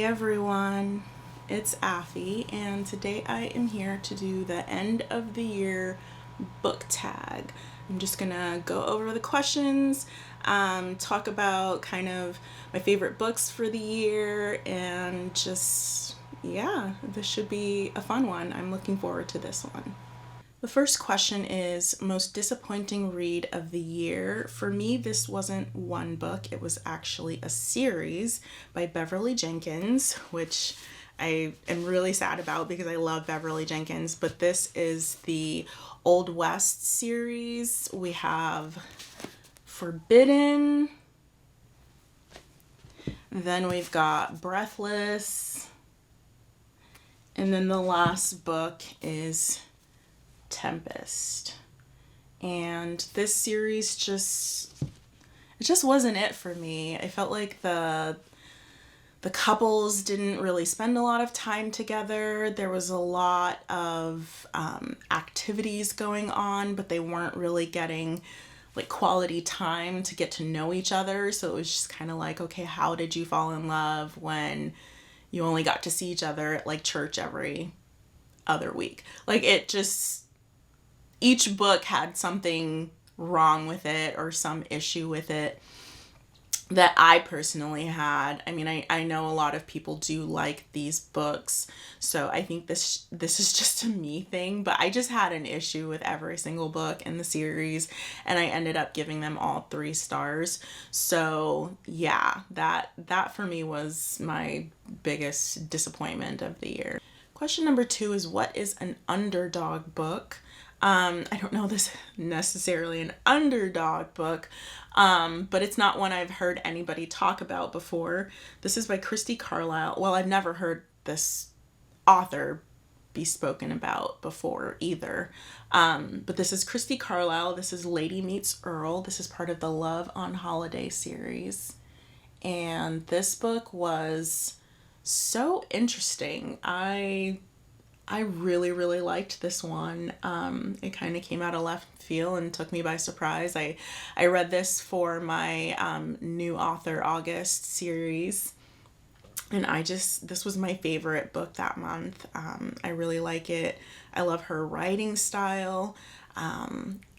everyone, it's Affy, and today I am here to do the end of the year book tag. I'm just gonna go over the questions, talk about kind of my favorite books for the year, and just, yeah, this should be a fun one. I'm looking forward to this one. The first question is most disappointing read of the year. For me, this wasn't one book, it was actually a series by Beverly Jenkins, which I am really sad about because I love Beverly Jenkins. But this is the Old West series. We have Forbidden, then we've got Breathless, and then the last book is Tempest. And this series just wasn't it for me. I felt like the couples didn't really spend a lot of time together. There was a lot of activities going on, but they weren't really getting like quality time to get to know each other. So it was just kind of like, okay, how did you fall in love when you only got to see each other at like church every other week? Like, it just, each book had something wrong with it or some issue with it that I personally had. I mean, I know a lot of people do like these books, so I think this is just a me thing, but I just had an issue with every single book in the series, and I ended up giving them all 3 stars. So yeah, that for me was my biggest disappointment of the year. Question number 2 is, what is an underdog book? I don't know this necessarily an underdog book, but it's not one I've heard anybody talk about before. This is by Christy Carlisle. Well, I've never heard this author be spoken about before either. But this is Christy Carlisle. This is Lady Meets Earl. This is part of the Love on Holiday series. And this book was so interesting. I really, really liked this one. It kind of came out of left field and took me by surprise. I read this for my new author August series, and this was my favorite book that month. I really like it. I love her writing style.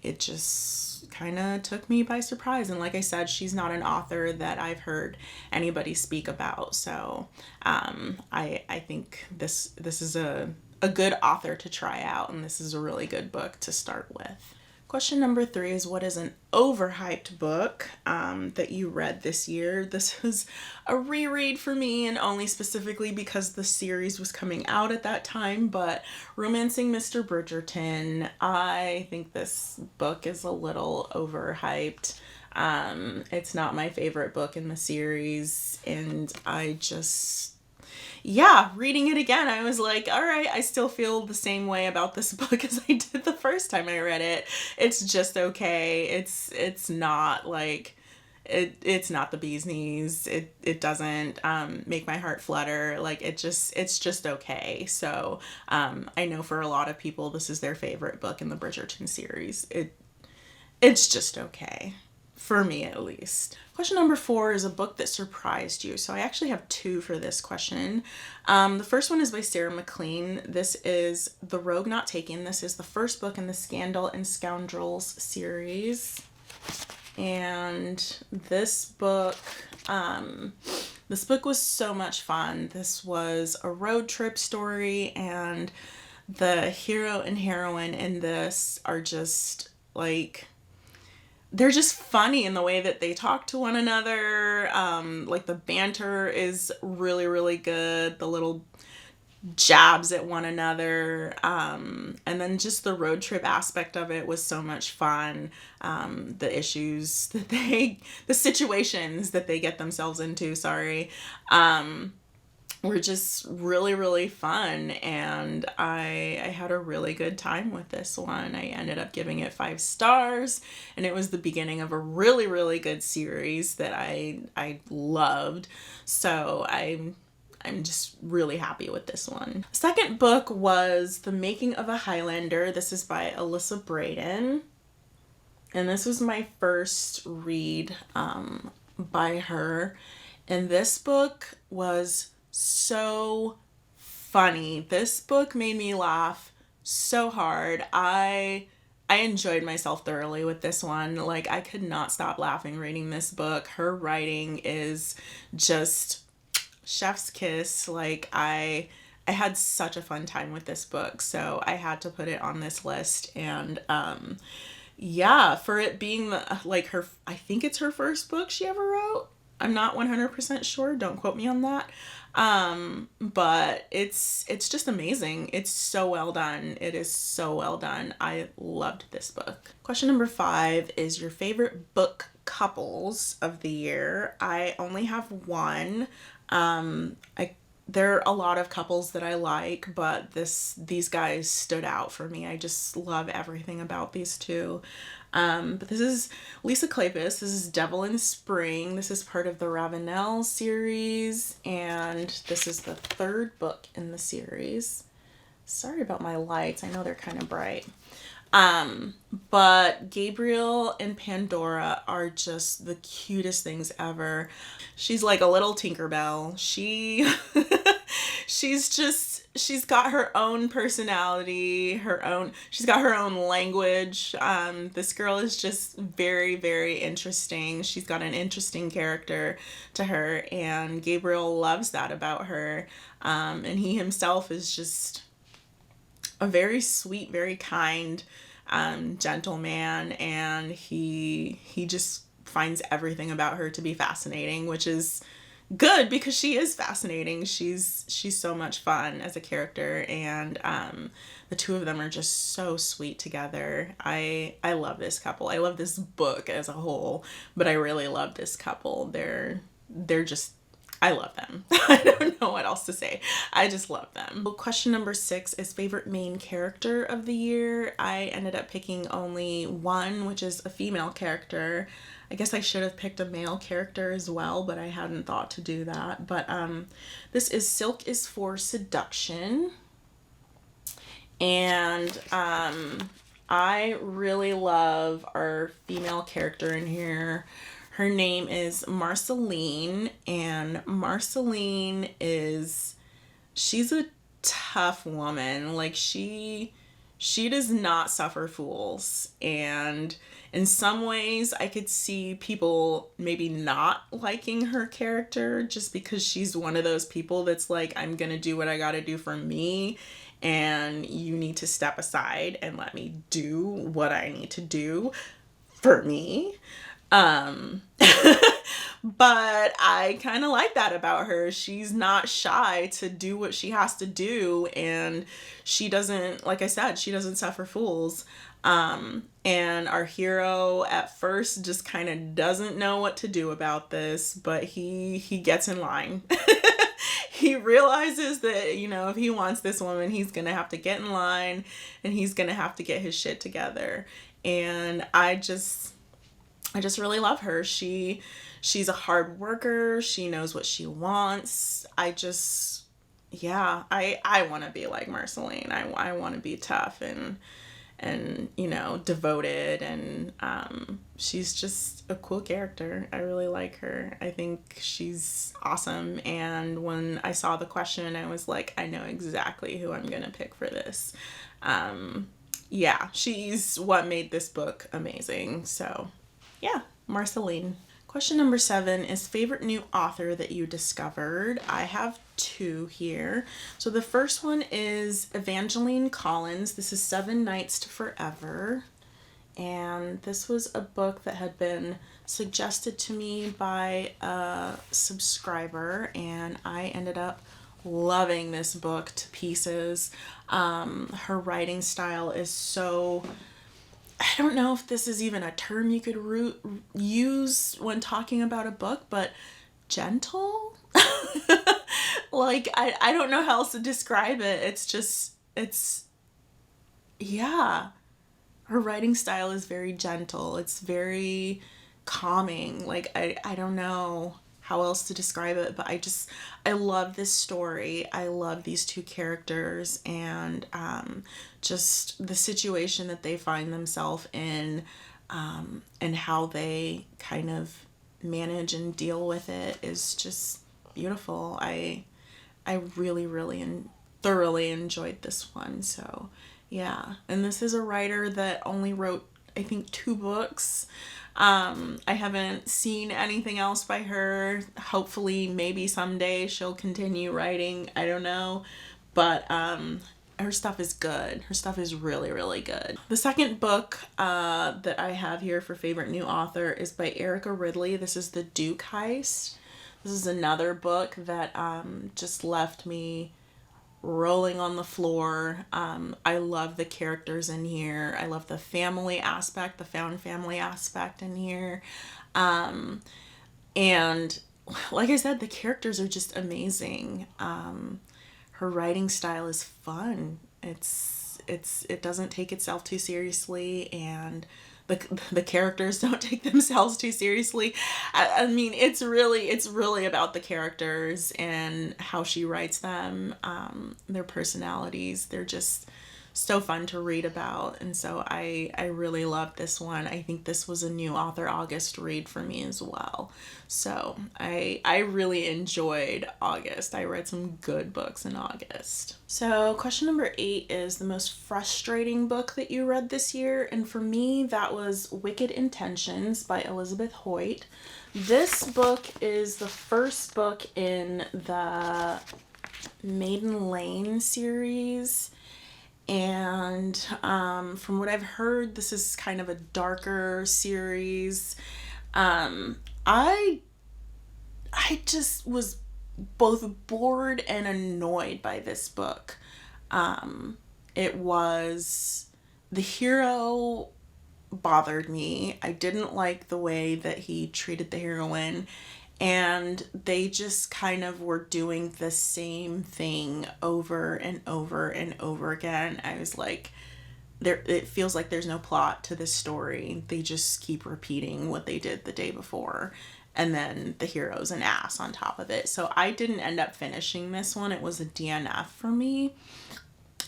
It just kind of took me by surprise. And like I said, she's not an author that I've heard anybody speak about. So I think this is a good author to try out, and this is a really good book to start with. Question number 3 is, what is an overhyped book that you read this year? This was a reread for me, and only specifically because the series was coming out at that time, but Romancing Mr. Bridgerton. I think this book is a little overhyped. It's not my favorite book in the series, and reading it again, I was like, all right, I still feel the same way about this book as I did the first time I read it. It's just okay. It's not like, it's not the bee's knees. It doesn't make my heart flutter. Like, it's just okay. So I know for a lot of people, this is their favorite book in the Bridgerton series. It's just okay. For me, at least. Question number 4 is a book that surprised you. So I actually have 2 for this question. The first one is by Sarah MacLean. This is The Rogue Not Taken. This is the first book in the Scandal and Scoundrels series. And this book was so much fun. This was a road trip story, and the hero and heroine in this are just like, they're just funny in the way that they talk to one another. Like, the banter is really, really good. The little jabs at one another. And then just the road trip aspect of it was so much fun. The situations that they get themselves into, were just really, really fun, and I had a really good time with this one. I ended up giving it 5 stars, and it was the beginning of a really, really good series that I loved. So I'm just really happy with this one. Second book was The Making of a Highlander. This is by Alyssa Braden, and this was my first read by her, and this book was so funny. This book made me laugh so hard. I enjoyed myself thoroughly with this one. Like, I could not stop laughing reading this book. Her writing is just chef's kiss. Like, I had such a fun time with this book, so I had to put it on this list. And yeah, for it being like her, I think it's her first book she ever wrote. I'm not 100% sure. Don't quote me on that. But it's just amazing. It's so well done. It is so well done. I loved this book. Question number 5 is your favorite book couples of the year. I only have one. I There are a lot of couples that I like, but these guys stood out for me. I just love everything about these two. But this is Lisa Kleypas. This is Devil in Spring. This is part of the Ravenel series, and this is the 3rd book in the series. Sorry about my lights. I know they're kind of bright. But Gabriel and Pandora are just the cutest things ever. She's like a little Tinkerbell. She's got her own personality, she's got her own language. This girl is just very, very interesting. She's got an interesting character to her, and Gabriel loves that about her. And he himself is just a very sweet, very kind, gentleman, and he just finds everything about her to be fascinating, which is good because she is fascinating. She's so much fun as a character, and the two of them are just so sweet together. I love this couple. I love this book as a whole, but I really love this couple. They're just, I love them. I don't know what else to say. I just love them. Well, question number 6 is favorite main character of the year. I ended up picking only one, which is a female character. I guess I should have picked a male character as well, but I hadn't thought to do that. But this is Silk is for Seduction. And I really love our female character in here. Her name is Marceline, and Marceline she's a tough woman. Like, she does not suffer fools, and in some ways I could see people maybe not liking her character just because she's one of those people that's like, I'm gonna do what I gotta do for me, and you need to step aside and let me do what I need to do for me. But I kind of like that about her. She's not shy to do what she has to do, and she doesn't, like I said, she doesn't suffer fools. And our hero at first just kind of doesn't know what to do about this, but he gets in line. He realizes that, if he wants this woman, he's gonna have to get in line, and he's gonna have to get his shit together. And I just really love her. She's a hard worker. She knows what she wants. I want to be like Marceline. I want to be tough and devoted, and she's just a cool character. I really like her. I think she's awesome, and when I saw the question, I was like, I know exactly who I'm gonna pick for this. She's what made this book amazing. So yeah, Marceline. Question number 7 is favorite new author that you discovered. I have 2 here. So the first one is Evangeline Collins. This is 7 Nights to Forever. And this was a book that had been suggested to me by a subscriber, and I ended up loving this book to pieces. Her writing style is so, I don't know if this is even a term you could use when talking about a book, but gentle? Like, I don't know how else to describe it. Yeah. Her writing style is very gentle. It's very calming. Like, I don't know how else to describe it, but I love this story. I love these 2 characters, and just the situation that they find themselves in, and how they kind of manage and deal with it is just beautiful. I I really, really thoroughly enjoyed this one. So yeah, and this is a writer that only wrote, I think, 2 books. I haven't seen anything else by her. Hopefully, maybe someday she'll continue writing. I don't know. But her stuff is good. Her stuff is really, really good. The second book that I have here for favorite new author is by Erica Ridley. This is The Duke Heist. This is another book that just left me rolling on the floor. I love the characters in here. I love the family aspect, the found family aspect in here. And like I said, the characters are just amazing. Her writing style is fun. It doesn't take itself too seriously, and the characters don't take themselves too seriously. I mean, it's really about the characters and how she writes them, their personalities. They're just so fun to read about, and so I really love this one. I think this was a new author August read for me as well. So I really enjoyed August. I read some good books in August. So question number 8 is the most frustrating book that you read this year, and for me that was Wicked Intentions by Elizabeth Hoyt. This book is the first book in the Maiden Lane series. And from what I've heard, this is kind of a darker series. I just was both bored and annoyed by this book. It was, the hero bothered me. I didn't like the way that he treated the heroine. And they just kind of were doing the same thing over and over and over again. I was like, it feels like there's no plot to this story. They just keep repeating what they did the day before. And then the hero's an ass on top of it. So I didn't end up finishing this one. It was a DNF for me.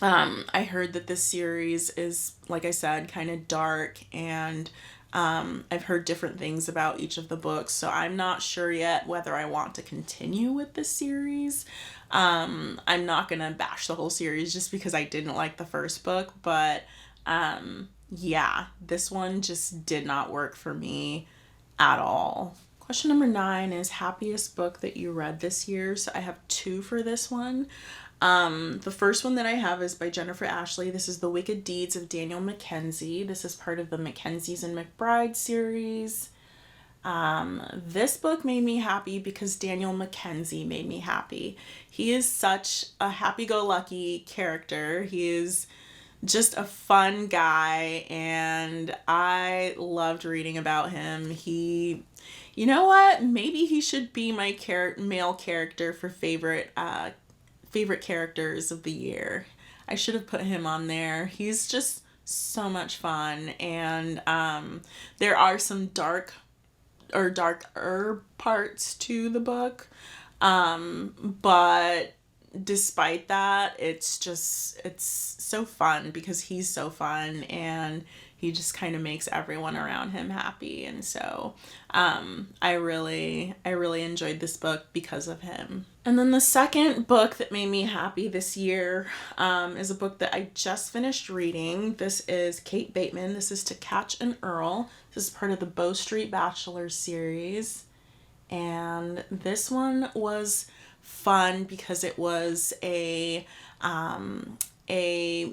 I heard that this series is, like I said, kind of dark, and I've heard different things about each of the books, so I'm not sure yet whether I want to continue with this series. I'm not gonna bash the whole series just because I didn't like the first book, but yeah, this one just did not work for me at all. Question number 9 is happiest book that you read this year. So I have 2 for this one. The first one that I have is by Jennifer Ashley. This is The Wicked Deeds of Daniel Mackenzie. This is part of the Mackenzies and McBride series. This book made me happy because Daniel Mackenzie made me happy. He is such a happy-go-lucky character. He is just a fun guy, and I loved reading about him. You know what? Maybe he should be my male character for favorite characters of the year. I should have put him on there. He's just so much fun, and there are some darker parts to the book, but despite that, it's so fun because he's so fun, and he just kind of makes everyone around him happy. And so I really enjoyed this book because of him. And then the second book that made me happy this year is a book that I just finished reading. This is Kate Bateman. This is To Catch an Earl. This is part of the Bow Street Bachelor series. And this one was fun because it was a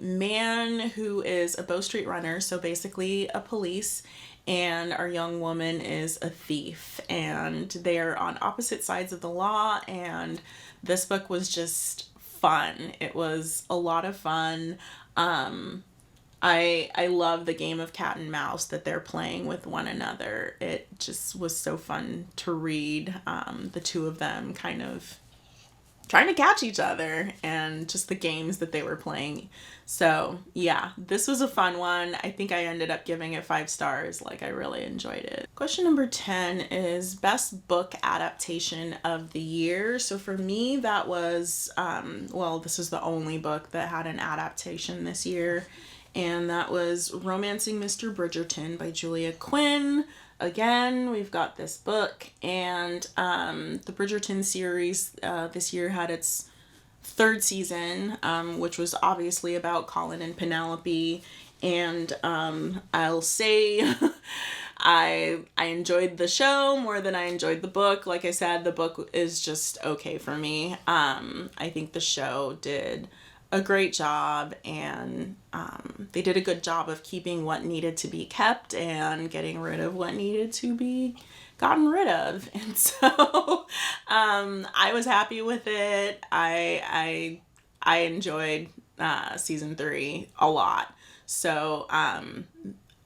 man who is a Bow Street runner, so basically a police, and our young woman is a thief, and they're on opposite sides of the law, and this book was just fun. It was a lot of fun. I love the game of cat and mouse that they're playing with one another. It just was so fun to read, the two of them kind of trying to catch each other, and just the games that they were playing. So yeah, this was a fun one. I think I ended up giving it 5 stars. Like, I really enjoyed it. Question number 10 is best book adaptation of the year. So for me, that was, this is the only book that had an adaptation this year, and that was Romancing Mr. Bridgerton by Julia Quinn. Again, we've got this book, and the Bridgerton series this year had its third season, which was obviously about Colin and Penelope. And I'll say I enjoyed the show more than I enjoyed the book. Like I said, the book is just okay for me. I think the show did a great job, and they did a good job of keeping what needed to be kept and getting rid of what needed to be gotten rid of. And so I was happy with it. I enjoyed season 3 a lot. So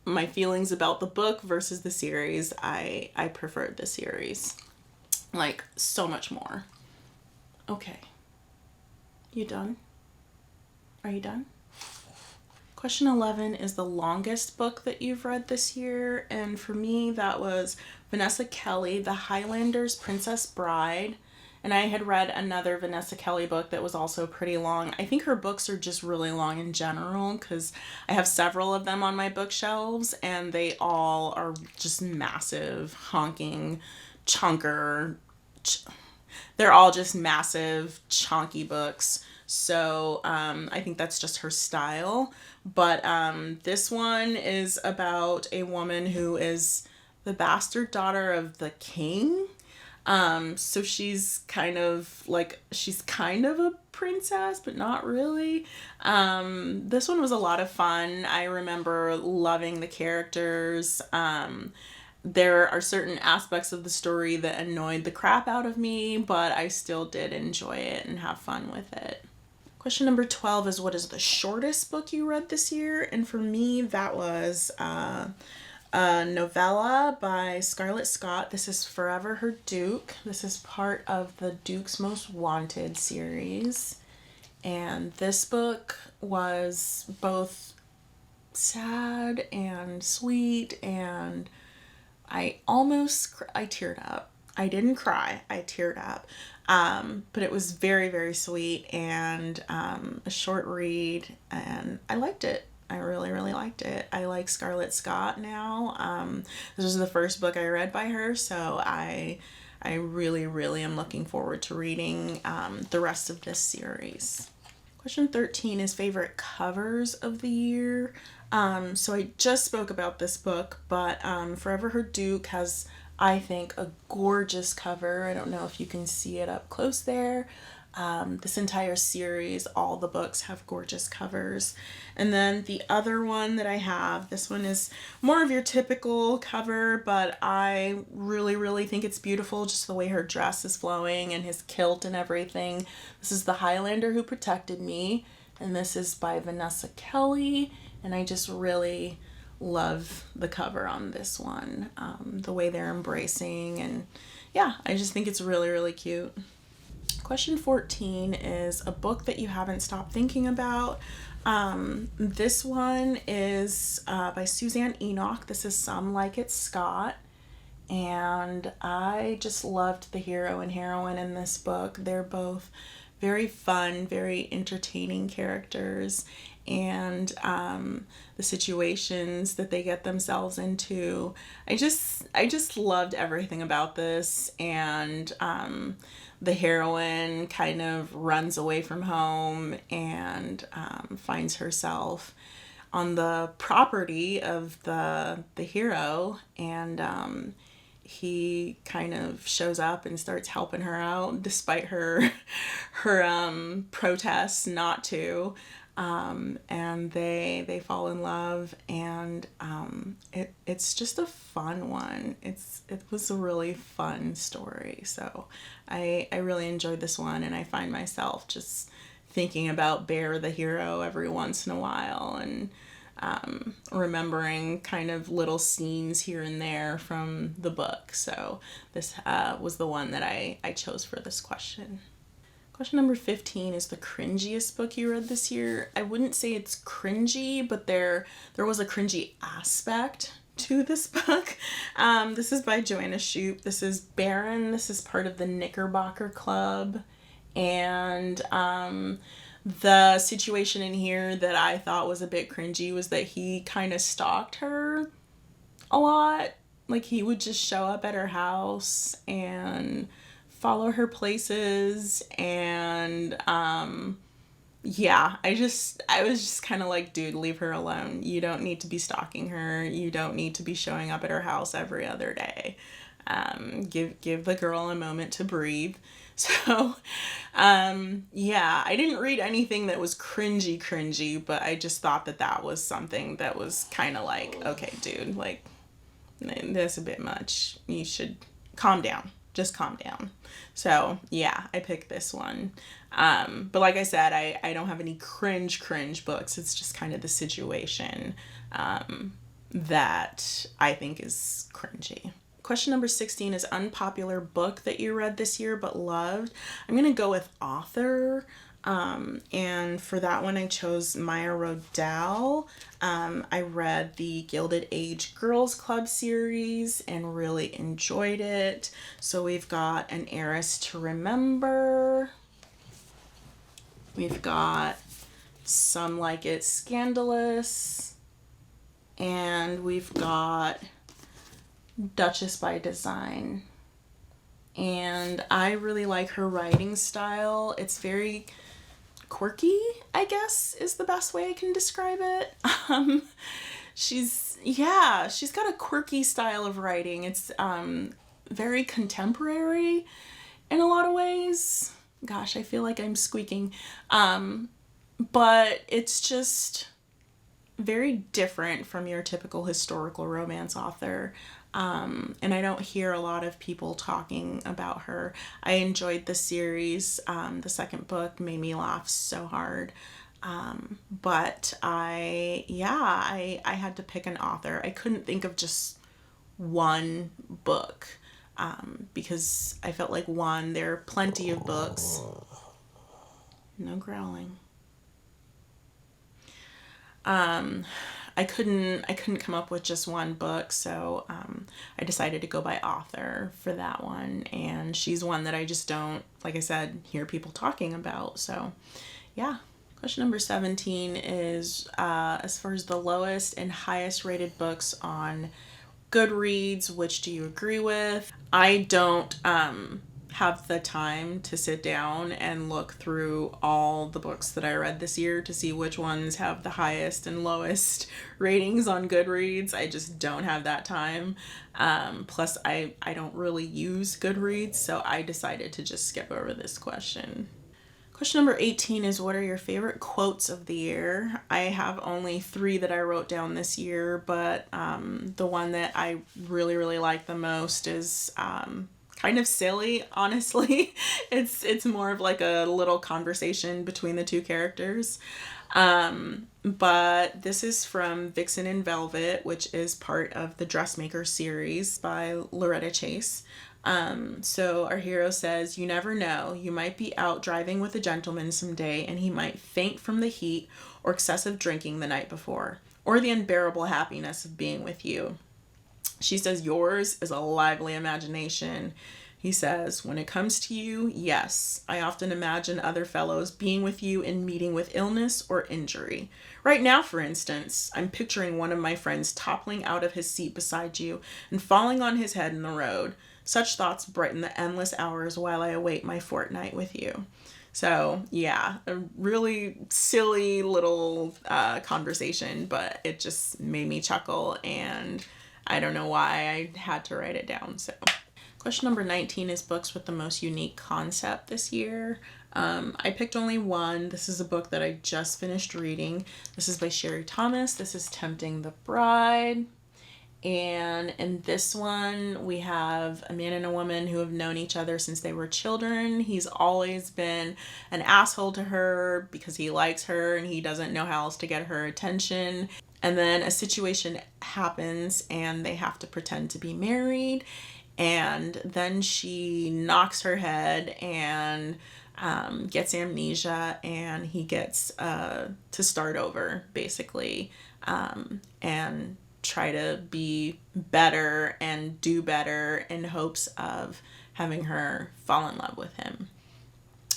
my feelings about the book versus the series, I preferred the series like so much more. Okay, you done? Are you done? Question 11 is the longest book that you've read this year, and for me that was Vanessa Kelly, The Highlander's Princess Bride. And I had read another Vanessa Kelly book that was also pretty long. I think her books are just really long in general because I have several of them on my bookshelves, and they all are just massive, honking, chunker. They're all just massive, chunky books. So I think that's just her style. But this one is about a woman who is the bastard daughter of the king. So she's kind of a princess, but not really. This one was a lot of fun. I remember loving the characters. There are certain aspects of the story that annoyed the crap out of me, but I still did enjoy it and have fun with it. Question number 12 is, what is the shortest book you read this year? And for me, that was a novella by Scarlett Scott. This is Forever Her Duke. This is part of the Duke's Most Wanted series. And this book was both sad and sweet, and I teared up. I didn't cry. I teared up. But it was very, very sweet, and a short read, and I liked it. I really, really liked it. I like Scarlett Scott now. This was the first book I read by her, so I really, really am looking forward to reading the rest of this series. Question 13 is favorite covers of the year. So I just spoke about this book, but Forever Her Duke has, I think, a gorgeous cover. I don't know if you can see it up close there. This entire series, all the books have gorgeous covers. And then the other one that I have, this one is more of your typical cover, but I really, really think it's beautiful, just the way her dress is flowing and his kilt and everything. This is The Highlander Who Protected Me, and this is by Vanessa Kelly, and I just really love the cover on this one. The way they're embracing, and yeah, I just think it's really, really cute. Question 14 is a book that you haven't stopped thinking about. This one is by Suzanne Enoch. This is Some Like It Scott. And I just loved the hero and heroine in this book. They're both very fun, very entertaining characters. And the situations that they get themselves into. I just loved everything about this. And the heroine kind of runs away from home and finds herself on the property of the hero, and he kind of shows up and starts helping her out despite her protests not to. And they fall in love, and it's just a fun one. It was a really fun story, so I really enjoyed this one, and I find myself just thinking about Bear the hero every once in a while, and remembering kind of little scenes here and there from the book. So this was the one that I chose for this question. Question number 15 is the cringiest book you read this year. I wouldn't say it's cringy, but there was a cringy aspect to this book. This is by Joanna Shupe. This is Baron. This is part of the Knickerbocker Club. And the situation in here that I thought was a bit cringy was that he kind of stalked her a lot. Like, he would just show up at her house and follow her places. And yeah, I was just kind of like, dude, leave her alone. You don't need to be stalking her. You don't need to be showing up at her house every other day. Give the girl a moment to breathe. So, yeah, I didn't read anything that was cringy, but I just thought that was something that was kind of like, okay, dude, like, that's a bit much. You should calm down. Just calm down. So, yeah, I picked this one. But like I said, I don't have any cringe books. It's just kind of the situation that I think is cringy. Question number 16 is unpopular book that you read this year but loved. I'm going to go with author. And for that one, I chose Maya Rodell. I read the Gilded Age Girls Club series and really enjoyed it. So we've got An Heiress to Remember. We've got Some Like It Scandalous. And we've got Duchess by Design. And I really like her writing style. It's very quirky, I guess, is the best way I can describe it. She's got a quirky style of writing. It's very contemporary in a lot of ways. Gosh, I feel like I'm squeaking. But it's just very different from your typical historical romance author. And I don't hear a lot of people talking about her. I enjoyed the series. The second book made me laugh so hard. But I had to pick an author. I couldn't think of just one book, because I felt like there are plenty of books. No growling. I couldn't come up with just one book, so I decided to go by author for that one, and she's one that I just don't, like I said, hear people talking about. So yeah. Question number 17 is as far as the lowest and highest rated books on Goodreads, which do you agree with? I don't have the time to sit down and look through all the books that I read this year to see which ones have the highest and lowest ratings on Goodreads. I just don't have that time. Plus, I don't really use Goodreads, so I decided to just skip over this question. Question number 18 is, what are your favorite quotes of the year? I have only 3 that I wrote down this year, but the one that I really, really like the most is kind of silly, honestly. It's more of like a little conversation between the two characters. But this is from Vixen in Velvet, which is part of the Dressmaker series by Loretta Chase. So our hero says, "You never know. You might be out driving with a gentleman someday and he might faint from the heat or excessive drinking the night before, or the unbearable happiness of being with you." She says, "Yours is a lively imagination." He says, "When it comes to you, yes, I often imagine other fellows being with you in meeting with illness or injury. Right now, for instance, I'm picturing one of my friends toppling out of his seat beside you and falling on his head in the road. Such thoughts brighten the endless hours while I await my fortnight with you." So, yeah, a really silly little conversation, but it just made me chuckle, and I don't know why I had to write it down. So, question number 19 is books with the most unique concept this year. I picked only one. This is a book that I just finished reading. This is by Sherry Thomas. This is Tempting the Bride. And in this one, we have a man and a woman who have known each other since they were children. He's always been an asshole to her because he likes her and he doesn't know how else to get her attention. And then a situation happens and they have to pretend to be married. And then she knocks her head and gets amnesia, and he gets to start over, basically, and try to be better and do better in hopes of having her fall in love with him.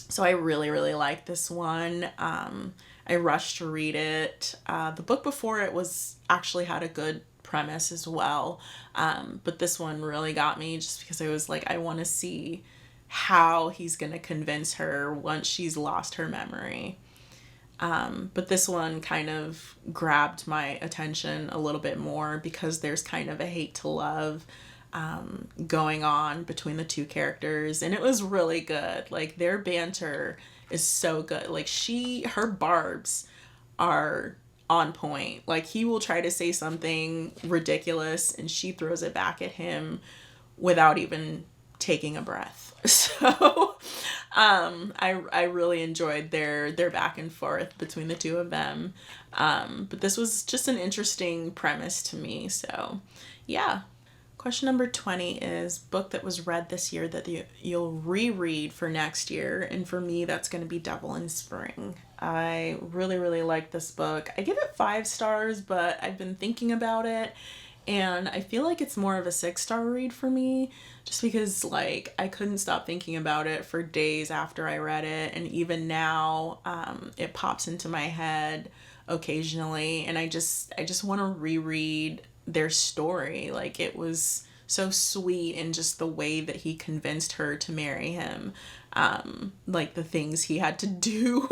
So I really, really like this one. I rushed to read it. The book before it was actually had a good premise as well. But this one really got me just because I was like, I want to see how he's going to convince her once she's lost her memory. But this one kind of grabbed my attention a little bit more because there's kind of a hate to love going on between the two characters, and it was really good. Like, their banter is so good. Like, her barbs are on point. Like, he will try to say something ridiculous and she throws it back at him without even taking a breath. So I really enjoyed their back and forth between the two of them. But this was just an interesting premise to me. So yeah. Question number 20 is book that was read this year that you'll reread for next year. And for me, that's going to be Devil in Spring. I really, really like this book. I give it 5 stars, but I've been thinking about it. And I feel like it's more of a 6-star read for me, just because, like, I couldn't stop thinking about it for days after I read it. And even now, it pops into my head occasionally. And I just want to reread their story. Like, it was so sweet, and just the way that he convinced her to marry him. Like, the things he had to do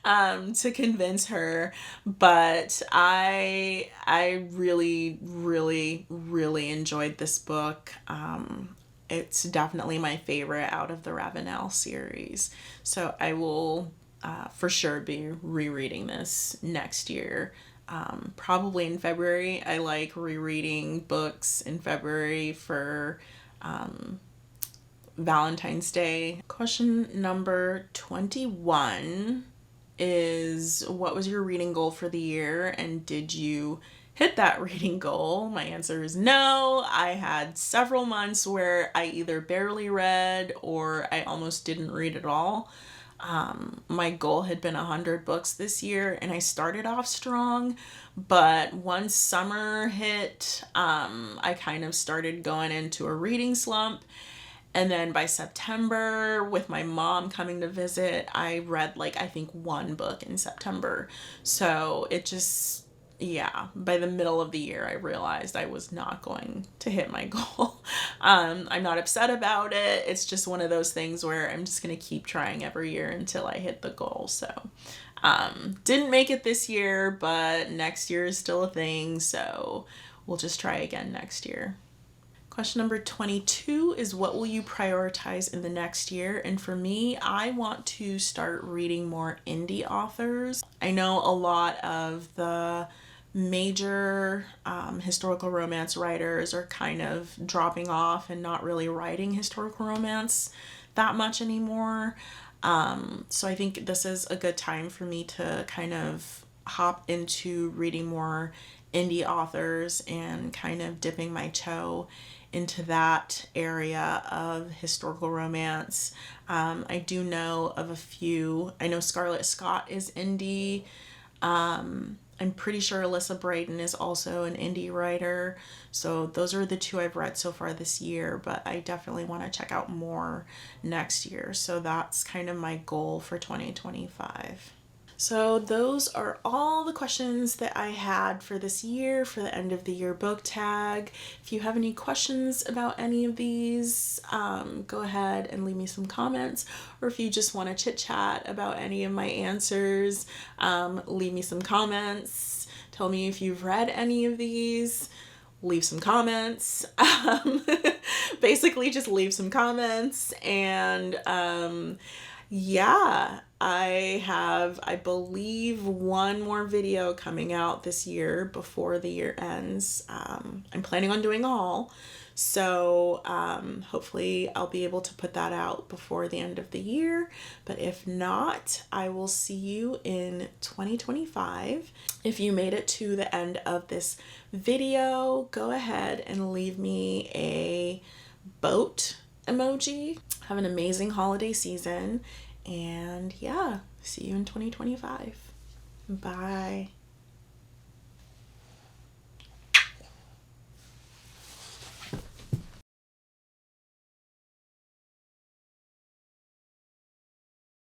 to convince her. But I really, really, really enjoyed this book. It's definitely my favorite out of the Ravenel series. So I will for sure be rereading this next year. Probably in February. I like rereading books in February for Valentine's Day. Question number 21 is, what was your reading goal for the year, and did you hit that reading goal? My answer is no. I had several months where I either barely read or I almost didn't read at all. My goal had been 100 books this year, and I started off strong, but once summer hit, I kind of started going into a reading slump. And then by September, with my mom coming to visit, I read, like, I think 1 book in September. So it just, yeah, by the middle of the year, I realized I was not going to hit my goal. I'm not upset about it. It's just one of those things where I'm just going to keep trying every year until I hit the goal. So didn't make it this year, but next year is still a thing. So we'll just try again next year. Question number 22 is, what will you prioritize in the next year? And for me, I want to start reading more indie authors. I know a lot of the major historical romance writers are kind of dropping off and not really writing historical romance that much anymore. So I think this is a good time for me to kind of hop into reading more indie authors and kind of dipping my toe into that area of historical romance. I do know of a few. I know Scarlett Scott is indie. I'm pretty sure Alyssa Braden is also an indie writer. So those are the 2 I've read so far this year, but I definitely want to check out more next year. So that's kind of my goal for 2025. So those are all the questions that I had for this year, for the end of the year book tag. If you have any questions about any of these, go ahead and leave me some comments. Or if you just want to chit chat about any of my answers, leave me some comments. Tell me if you've read any of these. Leave some comments. Basically just leave some comments. And yeah, I have, I believe, 1 more video coming out this year before the year ends. I'm planning on doing all. So hopefully I'll be able to put that out before the end of the year. But if not, I will see you in 2025. If you made it to the end of this video, go ahead and leave me a boat emoji. Have an amazing holiday season. And yeah, see you in 2025. Bye.